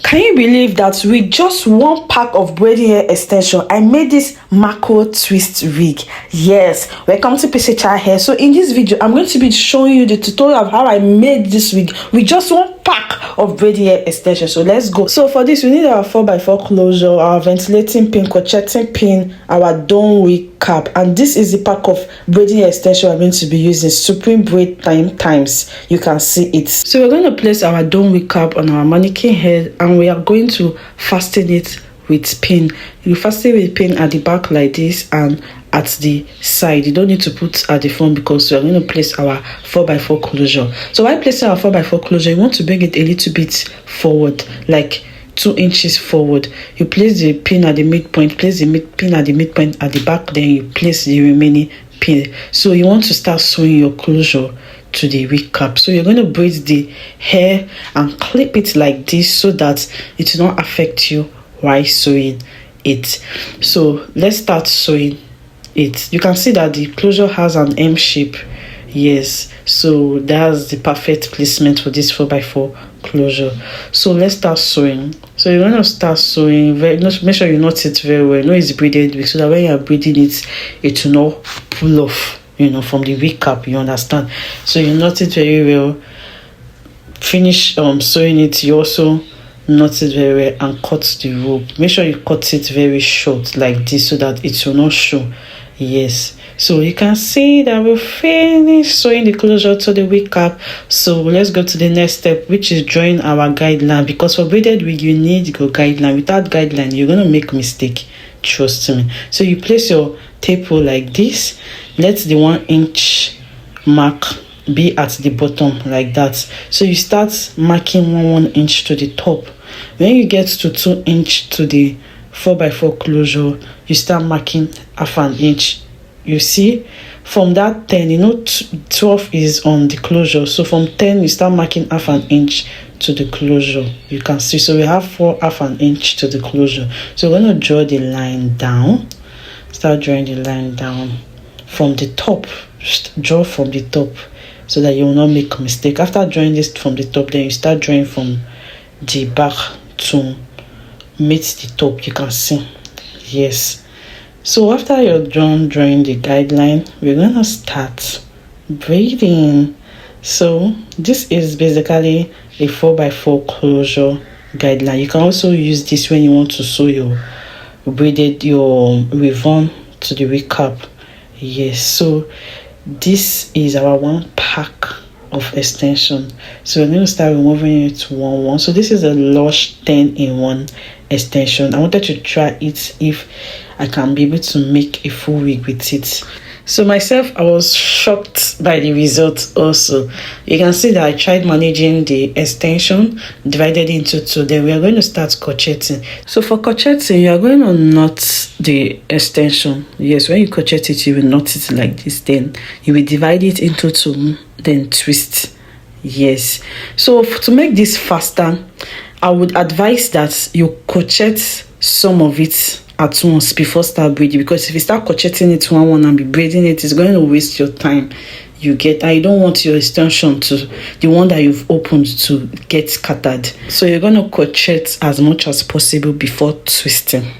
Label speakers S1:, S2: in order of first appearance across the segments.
S1: Can you believe that with just one pack of braided hair extension, I made this macro twist wig? Yes, welcome to PC Child Hair. So in this video, I'm going to be showing you the tutorial of how I made this wig with just one pack of braided hair extension. So let's go. So for this, we need our 4x4 closure, our ventilating pin, crocheting pin, our dome wig cap, and this is the pack of braided hair extension I'm going to be using, Supreme braid times. You can see it. So we're going to place our dome wig cap on our mannequin head, and we are going to fasten it with pin. You fasten with pin at the back like this and at the side. You don't need to put at the front because we are going to place our 4x4 closure. So while placing our 4x4 closure, you want to bring it a little bit forward, like 2 inches forward. You place the pin at the midpoint, place the pin at the midpoint at the back, then you place the remaining pin. So you want to start sewing your closure to the wig cap. So you're going to braid the hair and clip it like this so that it will not affect you while sewing it. So let's start sewing it. You can see that the closure has an M shape. Yes, so that's the perfect placement for this 4x4 closure. So let's start sewing. So you're going to start sewing. Make sure you knot it very well. It's braided wig, so that when you're braiding it, it will not pull off, from the wig cap. You understand? So you knot it very well. Finish sewing it. You also knot it very well and cut the rope. Make sure you cut it very short like this so that it will not show. Yes, so you can see that we finished sewing the closure to the wig cap. So let's go to the next step, which is drawing our guideline, because for braided wig you need your guideline. Without guideline you're going to make mistake, trust me. So you place your tape rule like this. Let the 1 inch mark be at the bottom like that. So you start marking 1 inch to the top. When you get to 2 inch to the 4x4 closure, you start marking half an inch. You see, from that 10, 12 is on the closure, so from 10 you start marking half an inch to the closure. You can see, so we have half an inch to the closure. So we're going to draw the line down. Start drawing the line down from the top. Just draw from the top so that you will not make a mistake. After drawing this from the top, then you start drawing from the back to meet the top. You can see. Yes, so after you're done drawing the guideline, we're gonna start braiding. So this is basically a 4x4 closure guideline. You can also use this when you want to sew your ribbon to the wig cap. Yes, so this is our one pack of extension. So we're going to start removing it one. So this is a Lush 10-in-1 extension. I wanted to try it if I can be able to make a full wig with it. So myself, I was shocked by the result also. You can see that I tried managing the extension, divided into 2. Then we are going to start crocheting. So for crocheting, you are going to knot the extension. Yes, when you crochet it, you will knot it like this. Then you will divide it into 2, then twist. Yes. So to make this faster, I would advise that you crochet some of it at once before start braiding, because if you start crocheting it one and be braiding it, it's going to waste your time. You get, I don't want your extension to the one that you've opened to get scattered. So you're going to crochet as much as possible before twisting.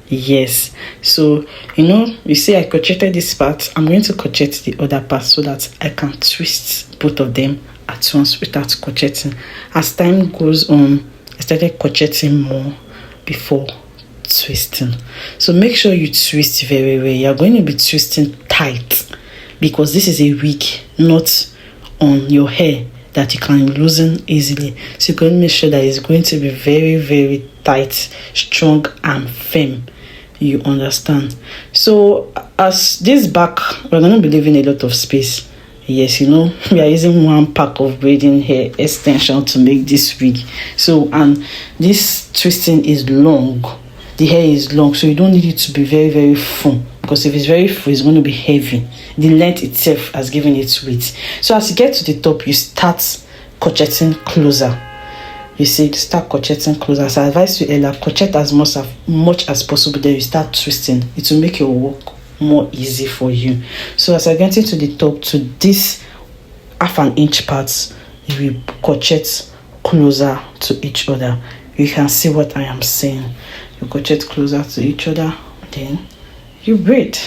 S1: Yes, so you see I crocheted this part. I'm going to crochet the other part so that I can twist both of them at once without crocheting. As time goes on, I started crocheting more before twisting. So make sure you twist very well. You're going to be twisting tight because this is a wig, not on your hair that you can loosen easily. So you're going to make sure that it's going to be very, very tight, strong and firm. You understand? So as this back, we're going to be leaving a lot of space. Yes, we are using one pack of braiding hair extension to make this wig. So, and this twisting is long. The hair is long, so you don't need it to be very, very full, because if it's very full, it's going to be heavy. The length itself has given it weight. So as you get to the top, you start crocheting closer. You see, start crocheting closer. As I advise you earlier, crochet as much as possible, then you start twisting. It will make your work more easy for you. So as I get into the top to this half an inch parts, you will crochet closer to each other. you can see what I am saying. You crochet closer to each other, then you braid.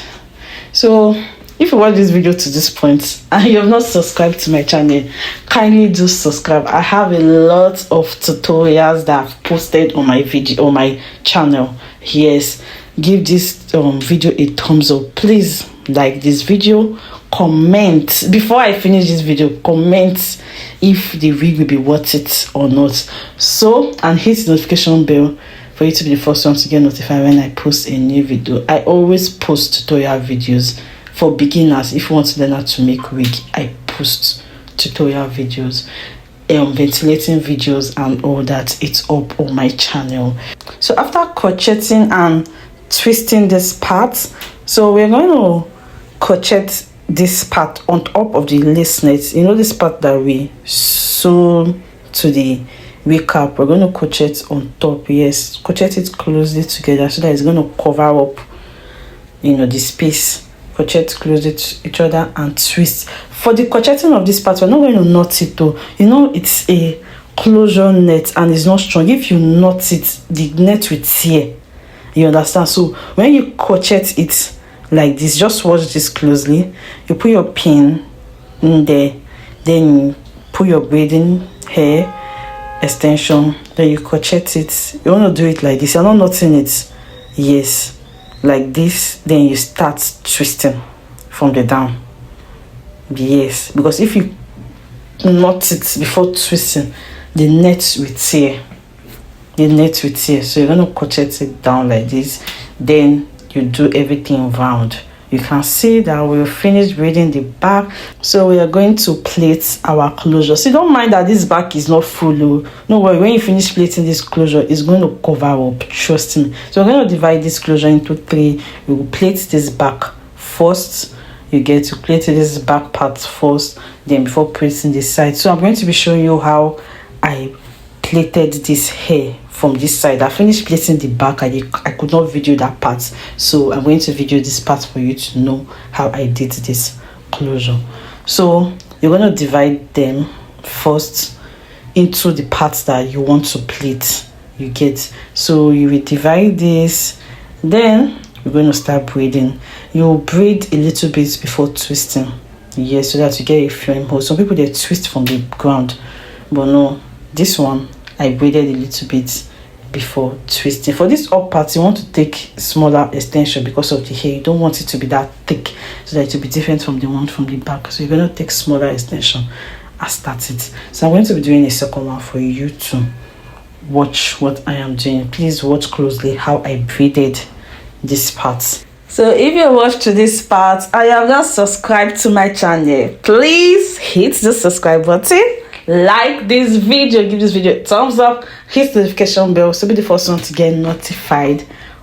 S1: So if you watch this video to this point and you have not subscribed to my channel, kindly do subscribe. I have a lot of tutorials that I've posted on my video, on my channel. Yes, give this video a thumbs up. Please like this video, comment before I finish this video, comment if the wig will be worth it or not. So, and hit the notification bell for you to be the first one to get notified when I post a new video. I always post tutorial videos for beginners. If you want to learn how to make wig, I post tutorial videos, ventilating videos and all that. It's up on my channel. So after crocheting and twisting this part, so we're going to crochet this part on top of the lace net. You know, this part that we sew to the wig cap, we're going to crochet on top. Yes, crochet it closely together so that it's going to cover up, you know, the space. Crochet closely to each other and twist. For the crocheting of this part, we're not going to knot it though. You know, it's a closure net and it's not strong. If you knot it, the net will tear. You understand? So when you crochet it like this, just watch this closely. You put your pin in there, then you put your braiding hair extension, then you crochet it. You want to do it like this. You're not knotting it. Yes, like this. Then you start twisting from the down. Yes, because if you knot it before twisting, the net will tear. The net will tear. So you're going to crochet it down like this. Then you do everything round. You can see that we'll finish braiding the back. So we are going to plait our closure. So don't mind that this back is not full. No worry, when you finish plaiting this closure, it's going to cover up, trust me. So we're going to divide this closure into 3. We will plait this back first. You get to plait this back part first, then before plaiting this side. So I'm going to be showing you how I plaited this hair from this side. I finished plaiting the back. I could not video that part, so I'm going to video this part for you to know how I did this closure. So you're going to divide them first into the parts that you want to plait. You get, so you will divide this, then we're going to start braiding. You braid a little bit before twisting. Yes, so that you get a frame hole. Some people, they twist from the ground, but no, this one I braided a little bit before twisting. For this up part, you want to take smaller extension because of the hair. You don't want it to be that thick, so that it will be different from the one from the back. So you're going to take smaller extension and start it. So I'm going to be doing a second one for you to watch what I am doing. Please watch closely how I braided this part. So if you watch to this part and you have not subscribed to my channel, please hit the subscribe button, like this video, give this video a thumbs up, hit the notification bell so be the first one to get notified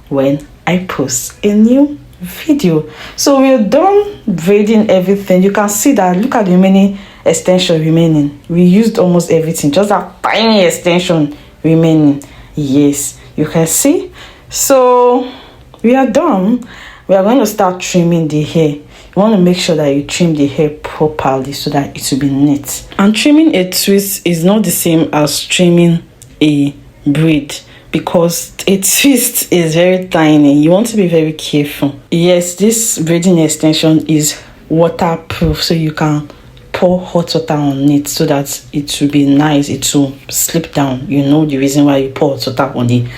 S1: when I post a new video. So we're done braiding everything. You can see that, look at the remaining extension remaining. We used almost everything, just that tiny extension remaining. Yes, you can see. So we are done. We are going to start trimming the hair. You want to make sure that you trim the hair properly so that it will be neat. And trimming a twist is not the same as trimming a braid, because a twist is very tiny. You want to be very careful. Yes, this braiding extension is waterproof, so you can pour hot water on it so that it will be nice. It will slip down. You know the reason why you pour hot water on the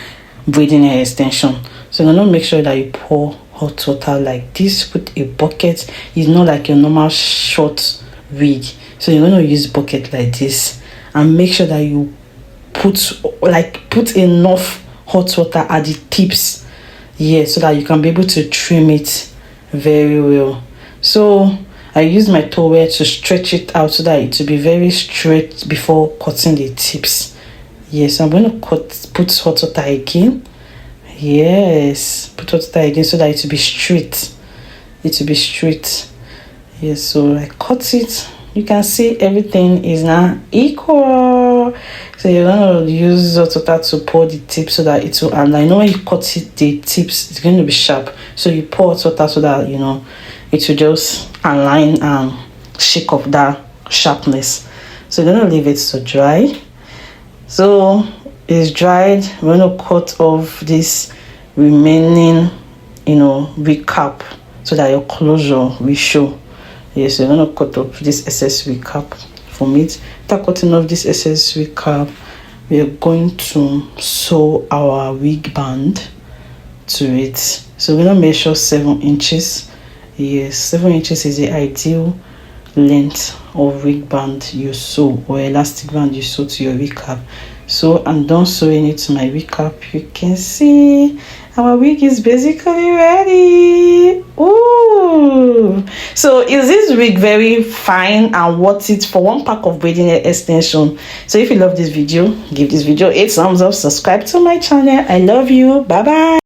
S1: braiding hair extension. So you're going to make sure that you pour hot water like this. Put a bucket. It's not like your normal short wig, so you're going to use bucket like this, and make sure that you put enough hot water at the tips, yeah, so that you can be able to trim it very well. So I use my towel to stretch it out so that it will be very straight before cutting the tips. Yes, I'm going to put hot water again. Yes, put hot water again so that it will be straight. It will be straight. Yes, so I cut it. You can see everything is now equal. So you're going to use hot water to pour the tips so that it will, and I know when you cut it, the tips, it's going to be sharp. So you pour hot water so that, you know, it will just align and shake off that sharpness. So you're going to leave it to dry. So is dried, we're going to cut off this remaining, wig cap so that your closure will show. Yes, we're going to cut off this excess wig cap from it. After cutting off this excess wig cap, we are going to sew our wig band to it. So we're going to measure 7 inches. Yes, 7 inches is the ideal length of wig band you sew, or elastic band you sew to your wig cap. So I'm done sewing it to my wig cap. You can see our wig is basically ready. Ooh! So is this wig very fine and worth it for 1 pack of braiding hair extension? So if you love this video, give this video a thumbs up, subscribe to my channel. I love you. Bye bye.